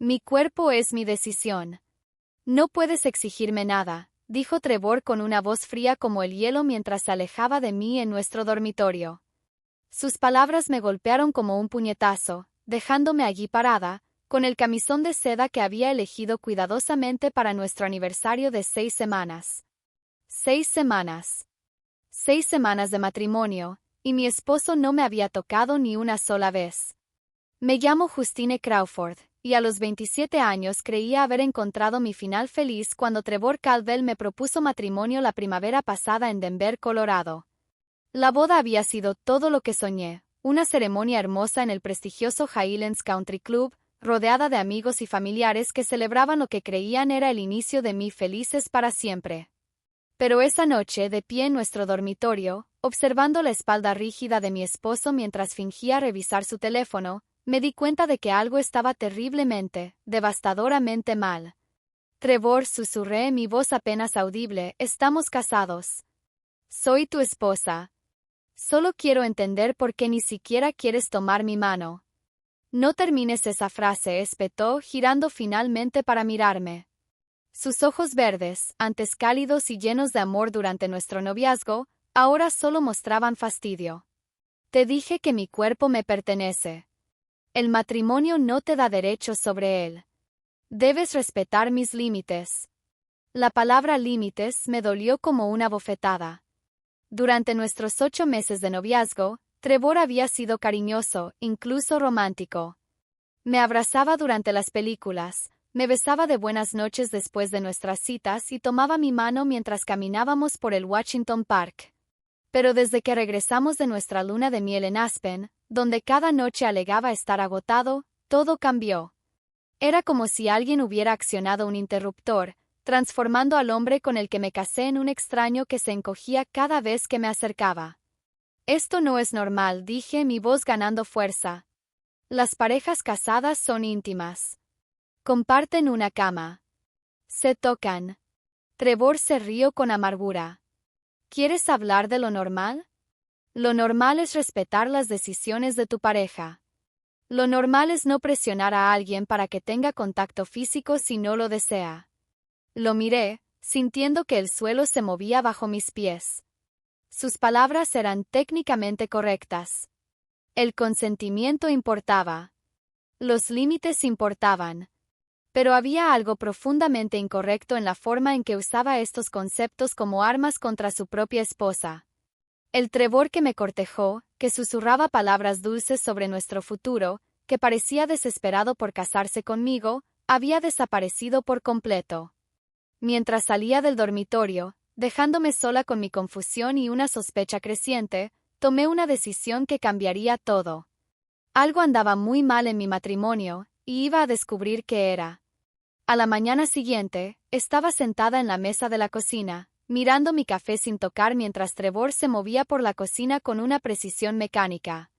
Mi cuerpo es mi decisión. No puedes exigirme nada, dijo Trevor con una voz fría como el hielo mientras se alejaba de mí en nuestro dormitorio. Sus palabras me golpearon como un puñetazo, dejándome allí parada, con el camisón de seda que había elegido cuidadosamente para nuestro aniversario de 6 semanas. 6 semanas. 6 semanas de matrimonio, y mi esposo no me había tocado ni una sola vez. Me llamo Justine Crawford, y a los 27 años creía haber encontrado mi final feliz cuando Trevor Caldwell me propuso matrimonio la primavera pasada en Denver, Colorado. La boda había sido todo lo que soñé, una ceremonia hermosa en el prestigioso Highlands Country Club, rodeada de amigos y familiares que celebraban lo que creían era el inicio de mi felices para siempre. Pero esa noche, de pie en nuestro dormitorio, observando la espalda rígida de mi esposo mientras fingía revisar su teléfono, me di cuenta de que algo estaba terriblemente, devastadoramente mal. Trevor, susurré, mi voz apenas audible, estamos casados. Soy tu esposa. Solo quiero entender por qué ni siquiera quieres tomar mi mano. No termines esa frase, espetó, girando finalmente para mirarme. Sus ojos verdes, antes cálidos y llenos de amor durante nuestro noviazgo, ahora solo mostraban fastidio. Te dije que mi cuerpo me pertenece. El matrimonio no te da derechos sobre él. Debes respetar mis límites. La palabra límites me dolió como una bofetada. Durante nuestros 8 meses de noviazgo, Trevor había sido cariñoso, incluso romántico. Me abrazaba durante las películas, me besaba de buenas noches después de nuestras citas y tomaba mi mano mientras caminábamos por el Washington Park. Pero desde que regresamos de nuestra luna de miel en Aspen, donde cada noche alegaba estar agotado, todo cambió. Era como si alguien hubiera accionado un interruptor, transformando al hombre con el que me casé en un extraño que se encogía cada vez que me acercaba. Esto no es normal, dije, mi voz ganando fuerza. Las parejas casadas son íntimas. Comparten una cama. Se tocan. Trevor se rió con amargura. ¿Quieres hablar de lo normal? Lo normal es respetar las decisiones de tu pareja. Lo normal es no presionar a alguien para que tenga contacto físico si no lo desea. Lo miré, sintiendo que el suelo se movía bajo mis pies. Sus palabras eran técnicamente correctas. El consentimiento importaba. Los límites importaban. Pero había algo profundamente incorrecto en la forma en que usaba estos conceptos como armas contra su propia esposa. El Trevor que me cortejó, que susurraba palabras dulces sobre nuestro futuro, que parecía desesperado por casarse conmigo, había desaparecido por completo. Mientras salía del dormitorio, dejándome sola con mi confusión y una sospecha creciente, tomé una decisión que cambiaría todo. Algo andaba muy mal en mi matrimonio, y iba a descubrir qué era. A la mañana siguiente, estaba sentada en la mesa de la cocina, mirando mi café sin tocar mientras Trevor se movía por la cocina con una precisión mecánica.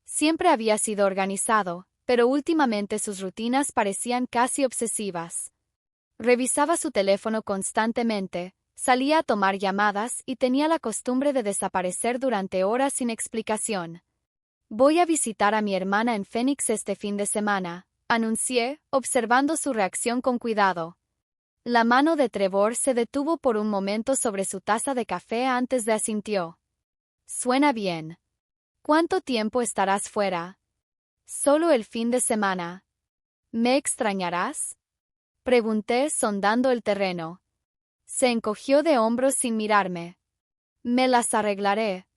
Siempre había sido organizado, pero últimamente sus rutinas parecían casi obsesivas. Revisaba su teléfono constantemente, salía a tomar llamadas y tenía la costumbre de desaparecer durante horas sin explicación. Voy a visitar a mi hermana en Phoenix este fin de semana, anuncié, observando su reacción con cuidado. La mano de Trevor se detuvo por un momento sobre su taza de café antes de asintió. Suena bien. ¿Cuánto tiempo estarás fuera? Solo el fin de semana. ¿Me extrañarás? Pregunté, sondando el terreno. Se encogió de hombros sin mirarme. Me las arreglaré.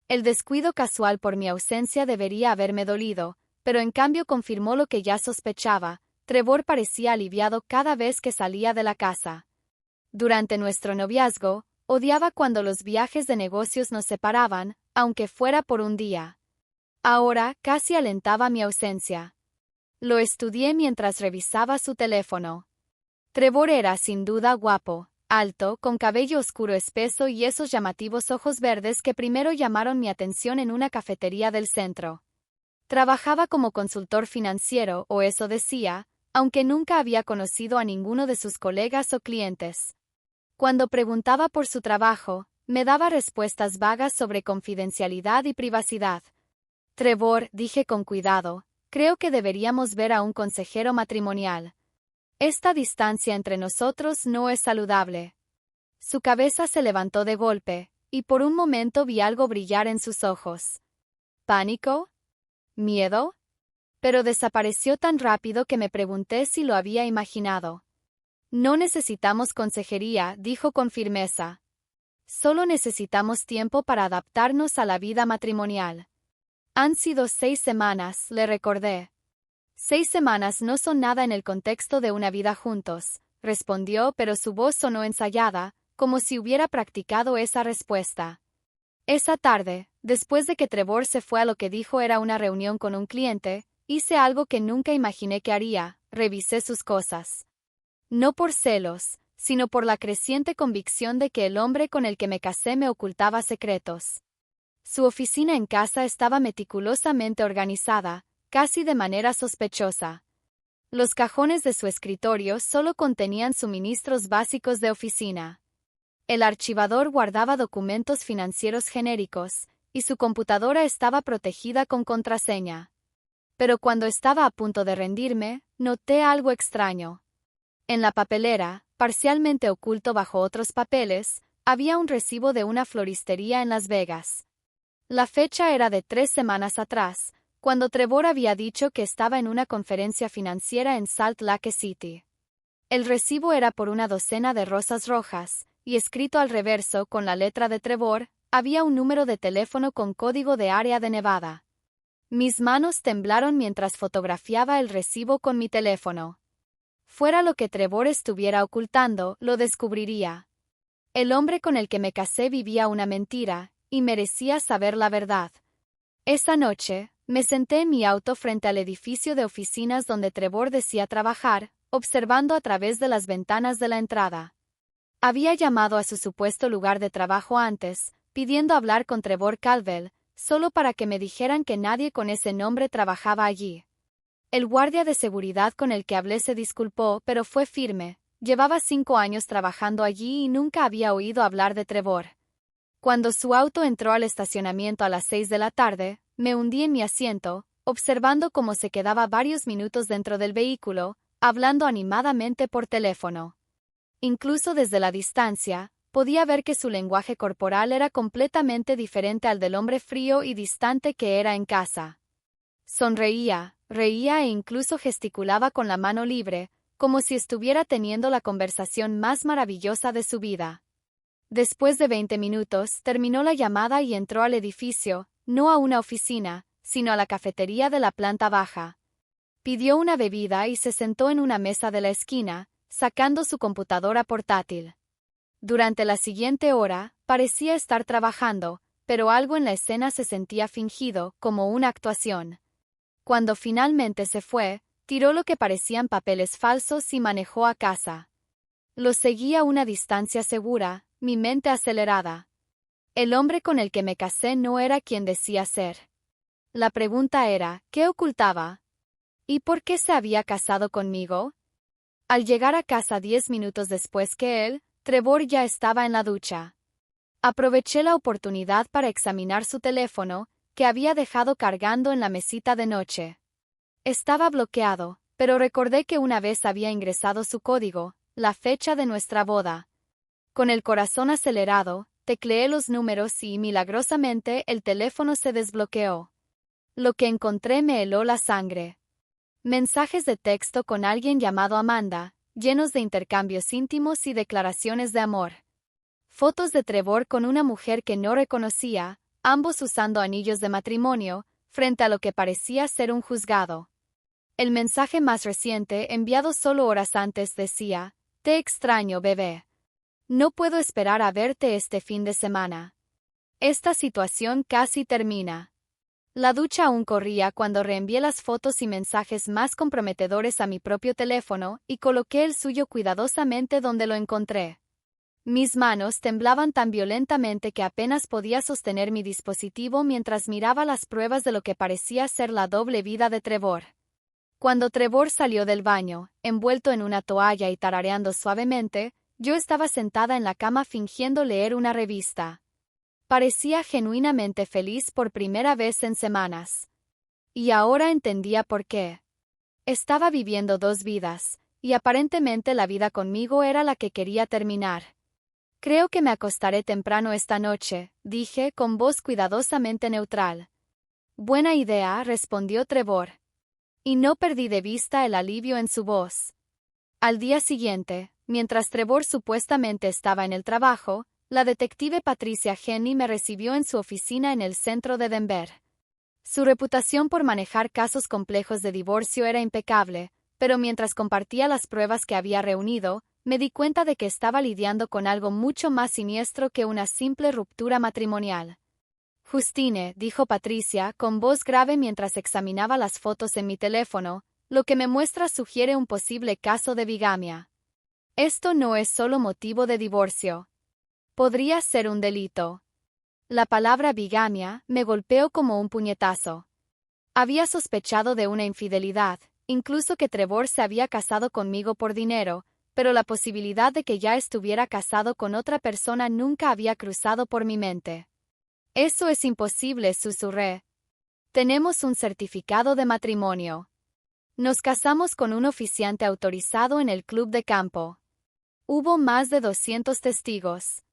El descuido casual por mi ausencia debería haberme dolido, pero en cambio confirmó lo que ya sospechaba. Trevor parecía aliviado cada vez que salía de la casa. Durante nuestro noviazgo, odiaba cuando los viajes de negocios nos separaban, aunque fuera por un día. Ahora casi alentaba mi ausencia. Lo estudié mientras revisaba su teléfono. Trevor era sin duda guapo, alto, con cabello oscuro espeso y esos llamativos ojos verdes que primero llamaron mi atención en una cafetería del centro. Trabajaba como consultor financiero, o eso decía, aunque nunca había conocido a ninguno de sus colegas o clientes. Cuando preguntaba por su trabajo, me daba respuestas vagas sobre confidencialidad y privacidad. Trevor, dije con cuidado, creo que deberíamos ver a un consejero matrimonial. Esta distancia entre nosotros no es saludable. Su cabeza se levantó de golpe, y por un momento vi algo brillar en sus ojos. ¿Pánico? ¿Miedo? Pero desapareció tan rápido que me pregunté si lo había imaginado. No necesitamos consejería, dijo con firmeza. Solo necesitamos tiempo para adaptarnos a la vida matrimonial. Han sido 6 semanas, le recordé. 6 semanas no son nada en el contexto de una vida juntos, respondió, pero su voz sonó ensayada, como si hubiera practicado esa respuesta. Esa tarde, después de que Trevor se fue a lo que dijo era una reunión con un cliente, hice algo que nunca imaginé que haría, revisé sus cosas. No por celos, sino por la creciente convicción de que el hombre con el que me casé me ocultaba secretos. Su oficina en casa estaba meticulosamente organizada, casi de manera sospechosa. Los cajones de su escritorio solo contenían suministros básicos de oficina. El archivador guardaba documentos financieros genéricos, y su computadora estaba protegida con contraseña. Pero cuando estaba a punto de rendirme, noté algo extraño. En la papelera, parcialmente oculto bajo otros papeles, había un recibo de una floristería en Las Vegas. La fecha era de 3 semanas atrás, cuando Trevor había dicho que estaba en una conferencia financiera en Salt Lake City. El recibo era por una docena de rosas rojas, y escrito al reverso con la letra de Trevor, había un número de teléfono con código de área de Nevada. Mis manos temblaron mientras fotografiaba el recibo con mi teléfono. Fuera lo que Trevor estuviera ocultando, lo descubriría. El hombre con el que me casé vivía una mentira, y merecía saber la verdad. Esa noche, me senté en mi auto frente al edificio de oficinas donde Trevor decía trabajar, observando a través de las ventanas de la entrada. Había llamado a su supuesto lugar de trabajo antes, pidiendo hablar con Trevor Caldwell, solo para que me dijeran que nadie con ese nombre trabajaba allí. El guardia de seguridad con el que hablé se disculpó, pero fue firme. Llevaba 5 años trabajando allí y nunca había oído hablar de Trevor. Cuando su auto entró al estacionamiento a las 6 de la tarde, me hundí en mi asiento, observando cómo se quedaba varios minutos dentro del vehículo, hablando animadamente por teléfono. Incluso desde la distancia, podía ver que su lenguaje corporal era completamente diferente al del hombre frío y distante que era en casa. Sonreía, reía e incluso gesticulaba con la mano libre, como si estuviera teniendo la conversación más maravillosa de su vida. Después de 20 minutos, terminó la llamada y entró al edificio, no a una oficina, sino a la cafetería de la planta baja. Pidió una bebida y se sentó en una mesa de la esquina, sacando su computadora portátil. Durante la siguiente hora, parecía estar trabajando, pero algo en la escena se sentía fingido, como una actuación. Cuando finalmente se fue, tiró lo que parecían papeles falsos y manejó a casa. Lo seguí a una distancia segura, mi mente acelerada. El hombre con el que me casé no era quien decía ser. La pregunta era, ¿qué ocultaba? ¿Y por qué se había casado conmigo? Al llegar a casa 10 minutos después que él, Trevor ya estaba en la ducha. Aproveché la oportunidad para examinar su teléfono, que había dejado cargando en la mesita de noche. Estaba bloqueado, pero recordé que una vez había ingresado su código, la fecha de nuestra boda. Con el corazón acelerado, tecleé los números y, milagrosamente, el teléfono se desbloqueó. Lo que encontré me heló la sangre. Mensajes de texto con alguien llamado Amanda, llenos de intercambios íntimos y declaraciones de amor. Fotos de Trevor con una mujer que no reconocía, ambos usando anillos de matrimonio, frente a lo que parecía ser un juzgado. El mensaje más reciente, enviado solo horas antes, decía: «Te extraño, bebé. No puedo esperar a verte este fin de semana. Esta situación casi termina». La ducha aún corría cuando reenvié las fotos y mensajes más comprometedores a mi propio teléfono y coloqué el suyo cuidadosamente donde lo encontré. Mis manos temblaban tan violentamente que apenas podía sostener mi dispositivo mientras miraba las pruebas de lo que parecía ser la doble vida de Trevor. Cuando Trevor salió del baño, envuelto en una toalla y tarareando suavemente, yo estaba sentada en la cama fingiendo leer una revista. Parecía genuinamente feliz por primera vez en semanas. Y ahora entendía por qué. Estaba viviendo dos vidas, y aparentemente la vida conmigo era la que quería terminar. Creo que me acostaré temprano esta noche, dije con voz cuidadosamente neutral. Buena idea, respondió Trevor. Y no perdí de vista el alivio en su voz. Al día siguiente, mientras Trevor supuestamente estaba en el trabajo, la detective Patricia Henny me recibió en su oficina en el centro de Denver. Su reputación por manejar casos complejos de divorcio era impecable, pero mientras compartía las pruebas que había reunido, me di cuenta de que estaba lidiando con algo mucho más siniestro que una simple ruptura matrimonial. Justine, dijo Patricia, con voz grave mientras examinaba las fotos en mi teléfono, lo que me muestra sugiere un posible caso de bigamia. Esto no es solo motivo de divorcio. Podría ser un delito. La palabra bigamia me golpeó como un puñetazo. Había sospechado de una infidelidad, incluso que Trevor se había casado conmigo por dinero, pero la posibilidad de que ya estuviera casado con otra persona nunca había cruzado por mi mente. Eso es imposible, susurré. Tenemos un certificado de matrimonio. Nos casamos con un oficiante autorizado en el club de campo. Hubo más de 200 testigos.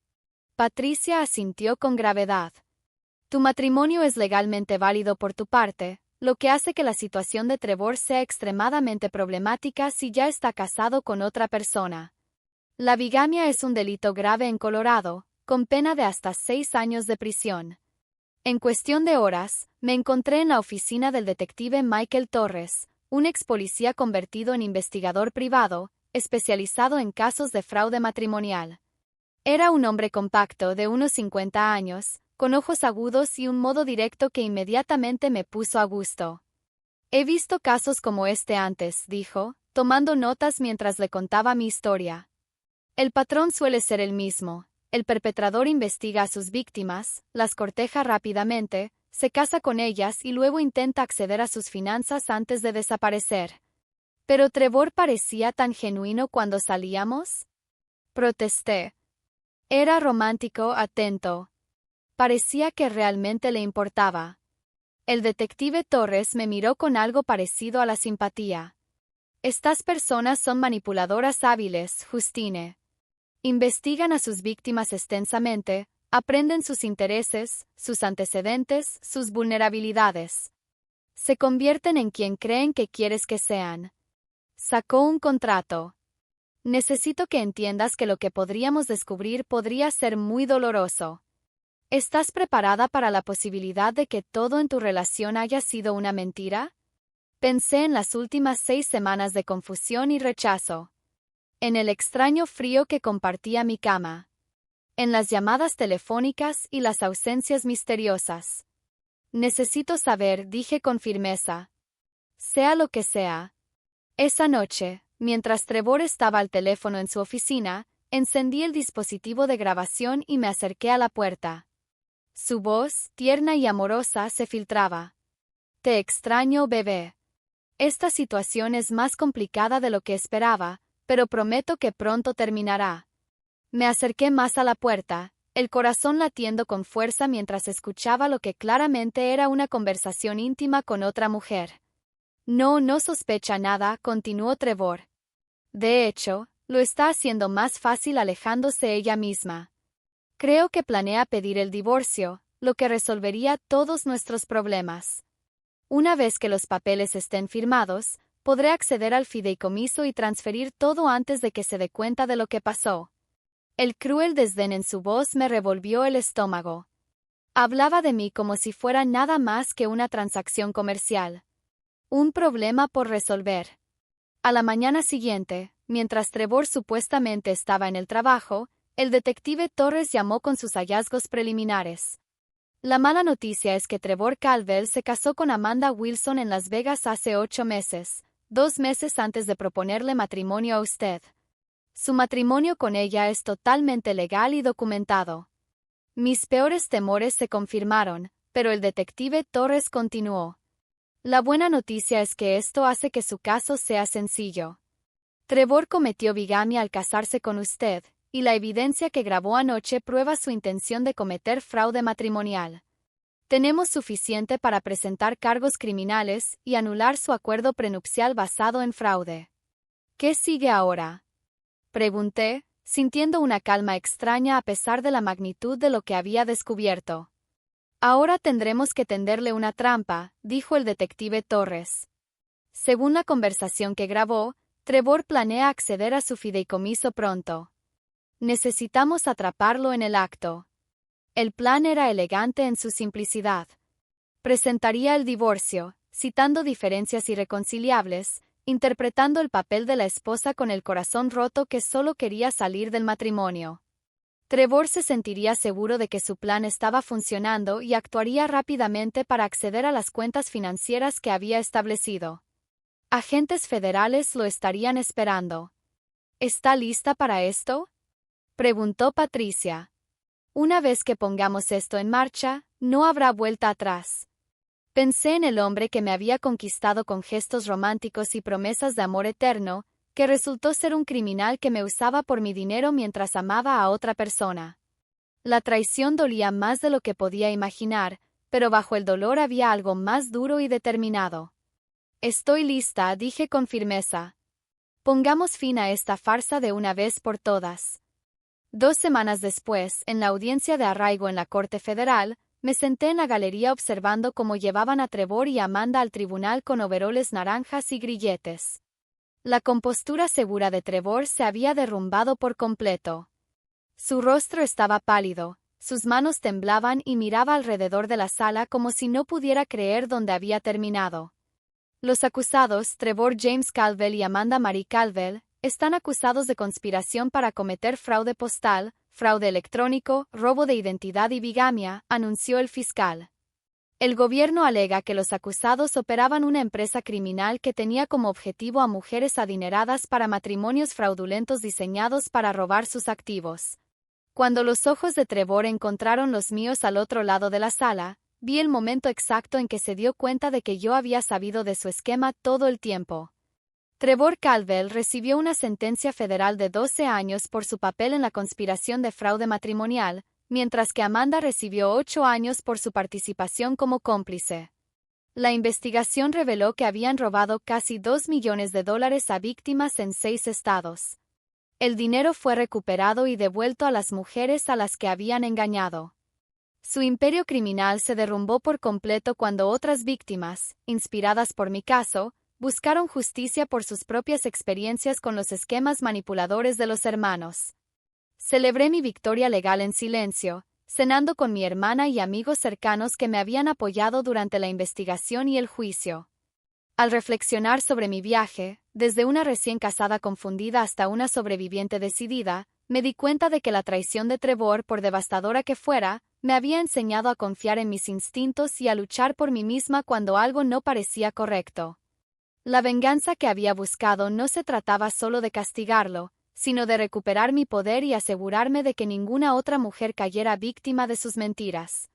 Patricia asintió con gravedad. Tu matrimonio es legalmente válido por tu parte, lo que hace que la situación de Trevor sea extremadamente problemática si ya está casado con otra persona. La bigamia es un delito grave en Colorado, con pena de hasta 6 años de prisión. En cuestión de horas, me encontré en la oficina del detective Michael Torres, un ex policía convertido en investigador privado, especializado en casos de fraude matrimonial. Era un hombre compacto de unos 50 años, con ojos agudos y un modo directo que inmediatamente me puso a gusto. He visto casos como este antes, dijo, tomando notas mientras le contaba mi historia. El patrón suele ser el mismo. El perpetrador investiga a sus víctimas, las corteja rápidamente, se casa con ellas y luego intenta acceder a sus finanzas antes de desaparecer. ¿Pero Trevor parecía tan genuino cuando salíamos? Protesté. Era romántico, atento. Parecía que realmente le importaba. El detective Torres me miró con algo parecido a la simpatía. Estas personas son manipuladoras hábiles, Justine. Investigan a sus víctimas extensamente, aprenden sus intereses, sus antecedentes, sus vulnerabilidades. Se convierten en quien creen que quieres que sean. Sacó un contrato. Necesito que entiendas que lo que podríamos descubrir podría ser muy doloroso. ¿Estás preparada para la posibilidad de que todo en tu relación haya sido una mentira? Pensé en las últimas 6 semanas de confusión y rechazo. En el extraño frío que compartía mi cama. En las llamadas telefónicas y las ausencias misteriosas. Necesito saber, dije con firmeza. Sea lo que sea. Esa noche, mientras Trevor estaba al teléfono en su oficina, encendí el dispositivo de grabación y me acerqué a la puerta. Su voz, tierna y amorosa, se filtraba. Te extraño, bebé. Esta situación es más complicada de lo que esperaba, pero prometo que pronto terminará. Me acerqué más a la puerta, el corazón latiendo con fuerza mientras escuchaba lo que claramente era una conversación íntima con otra mujer. No sospecha nada, continuó Trevor. De hecho, lo está haciendo más fácil alejándose ella misma. Creo que planea pedir el divorcio, lo que resolvería todos nuestros problemas. Una vez que los papeles estén firmados, podré acceder al fideicomiso y transferir todo antes de que se dé cuenta de lo que pasó. El cruel desdén en su voz me revolvió el estómago. Hablaba de mí como si fuera nada más que una transacción comercial. Un problema por resolver. A la mañana siguiente, mientras Trevor supuestamente estaba en el trabajo, el detective Torres llamó con sus hallazgos preliminares. La mala noticia es que Trevor Caldwell se casó con Amanda Wilson en Las Vegas hace 8 meses, 2 meses antes de proponerle matrimonio a usted. Su matrimonio con ella es totalmente legal y documentado. Mis peores temores se confirmaron, pero el detective Torres continuó. La buena noticia es que esto hace que su caso sea sencillo. Trevor cometió bigamia al casarse con usted, y la evidencia que grabó anoche prueba su intención de cometer fraude matrimonial. Tenemos suficiente para presentar cargos criminales y anular su acuerdo prenupcial basado en fraude. ¿Qué sigue ahora?, pregunté, sintiendo una calma extraña a pesar de la magnitud de lo que había descubierto. Ahora tendremos que tenderle una trampa, dijo el detective Torres. Según la conversación que grabó, Trevor planea acceder a su fideicomiso pronto. Necesitamos atraparlo en el acto. El plan era elegante en su simplicidad. Presentaría el divorcio, citando diferencias irreconciliables, interpretando el papel de la esposa con el corazón roto que solo quería salir del matrimonio. Trevor se sentiría seguro de que su plan estaba funcionando y actuaría rápidamente para acceder a las cuentas financieras que había establecido. Agentes federales lo estarían esperando. ¿Está lista para esto?, preguntó Patricia. Una vez que pongamos esto en marcha, no habrá vuelta atrás. Pensé en el hombre que me había conquistado con gestos románticos y promesas de amor eterno, que resultó ser un criminal que me usaba por mi dinero mientras amaba a otra persona. La traición dolía más de lo que podía imaginar, pero bajo el dolor había algo más duro y determinado. Estoy lista, dije con firmeza. Pongamos fin a esta farsa de una vez por todas. 2 semanas después, en la audiencia de arraigo en la Corte Federal, me senté en la galería observando cómo llevaban a Trevor y Amanda al tribunal con overoles naranjas y grilletes. La compostura segura de Trevor se había derrumbado por completo. Su rostro estaba pálido, sus manos temblaban y miraba alrededor de la sala como si no pudiera creer dónde había terminado. Los acusados, Trevor James Calvel y Amanda Marie Calvel, están acusados de conspiración para cometer fraude postal, fraude electrónico, robo de identidad y bigamia, anunció el fiscal. El gobierno alega que los acusados operaban una empresa criminal que tenía como objetivo a mujeres adineradas para matrimonios fraudulentos diseñados para robar sus activos. Cuando los ojos de Trevor encontraron los míos al otro lado de la sala, vi el momento exacto en que se dio cuenta de que yo había sabido de su esquema todo el tiempo. Trevor Calvel recibió una sentencia federal de 12 años por su papel en la conspiración de fraude matrimonial, mientras que Amanda recibió 8 años por su participación como cómplice. La investigación reveló que habían robado casi $2 millones a víctimas en 6 estados. El dinero fue recuperado y devuelto a las mujeres a las que habían engañado. Su imperio criminal se derrumbó por completo cuando otras víctimas, inspiradas por mi caso, buscaron justicia por sus propias experiencias con los esquemas manipuladores de los hermanos. Celebré mi victoria legal en silencio, cenando con mi hermana y amigos cercanos que me habían apoyado durante la investigación y el juicio. Al reflexionar sobre mi viaje, desde una recién casada confundida hasta una sobreviviente decidida, me di cuenta de que la traición de Trevor, por devastadora que fuera, me había enseñado a confiar en mis instintos y a luchar por mí misma cuando algo no parecía correcto. La venganza que había buscado no se trataba solo de castigarlo, sino de recuperar mi poder y asegurarme de que ninguna otra mujer cayera víctima de sus mentiras.